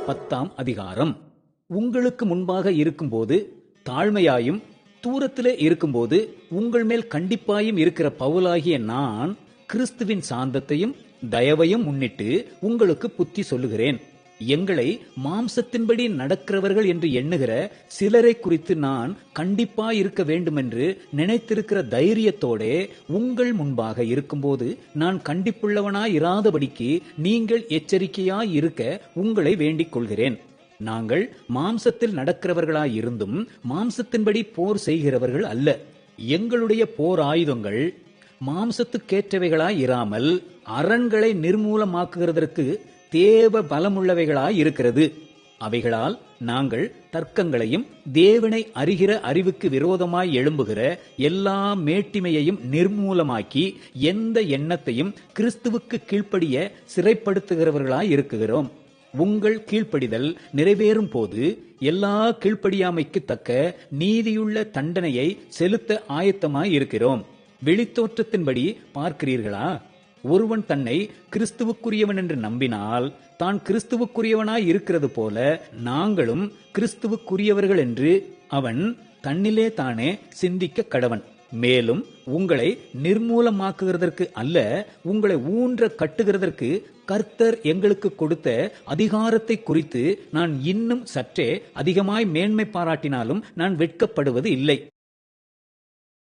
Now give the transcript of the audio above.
10ஆம் அதிகாரம். உங்களுக்கு முன்பாக இருக்கும்போது தாழ்மையாயும் தூரத்திலே இருக்கும்போது உங்கள் மேல் கண்டிப்பாயும் இருக்கிற பவுலாகிய நான் கிறிஸ்துவின் சாந்தத்தையும் தயவையும் முன்னிட்டு உங்களுக்கு புத்தி சொல்லுகிறேன். எங்களை மாம்சத்தின்படி நடக்கிறவர்கள் என்று எண்ணுகிற சிலரை குறித்து நான் கண்டிப்பாயிருக்க வேண்டுமென்று நினைத்திருக்கிற தைரியத்தோடே உங்கள் முன்பாக இருக்கும்போது நான் கண்டிப்புள்ளவனாயிராதபடிக்கு நீங்கள் எச்சரிக்கையாயிருக்க உங்களை வேண்டிக் கொள்கிறேன். நாங்கள் மாம்சத்தில் நடக்கிறவர்களாயிருந்தும் மாம்சத்தின்படி போர் செய்கிறவர்கள் அல்ல. எங்களுடைய போர் ஆயுதங்கள் மாம்சத்துக்கேற்றவைகளாயிராமல் அரண்களை நிர்மூலமாக்குகிறதற்கு தேவ பலமுள்ளவைகளாயிருக்கிறது. அவைகளால் நாங்கள் தர்க்கங்களையும் தேவனை அறிகிற அறிவுக்கு விரோதமாய் எழும்புகிற எல்லா மேட்டிமையையும் நிர்மூலமாக்கி எந்த எண்ணத்தையும் கிறிஸ்துவுக்கு கீழ்ப்படிய சிறைப்படுத்துகிறவர்களாயிருக்கிறோம். உங்கள் கீழ்ப்படிதல் நிறைவேறும் போது எல்லா கீழ்ப்படியாமைக்கு தக்க நீதியுள்ள தண்டனையை செலுத்த ஆயத்தமாயிருக்கிறோம். வெளித்தோற்றத்தின்படி பார்க்கிறீர்களா? ஒருவன் தன்னை கிறிஸ்துவுக்குரியவன் என்று நம்பினால் தான் கிறிஸ்துவுக்குரியவனாய் இருக்கிறது போல நாங்களும் கிறிஸ்துவுக்குரியவர்கள் என்று அவன் தன்னிலே தானே சிந்திக்க கடவன். மேலும் உங்களை நிர்மூலமாக்குகிறதற்கு அல்ல, உங்களை ஊன்ற கட்டுகிறதற்கு கர்த்தர் எங்களுக்கு கொடுத்த அதிகாரத்தை குறித்து நான் இன்னும் சற்றே அதிகமாய் மேன்மை பாராட்டினாலும் நான் வெட்கப்படுவது இல்லை.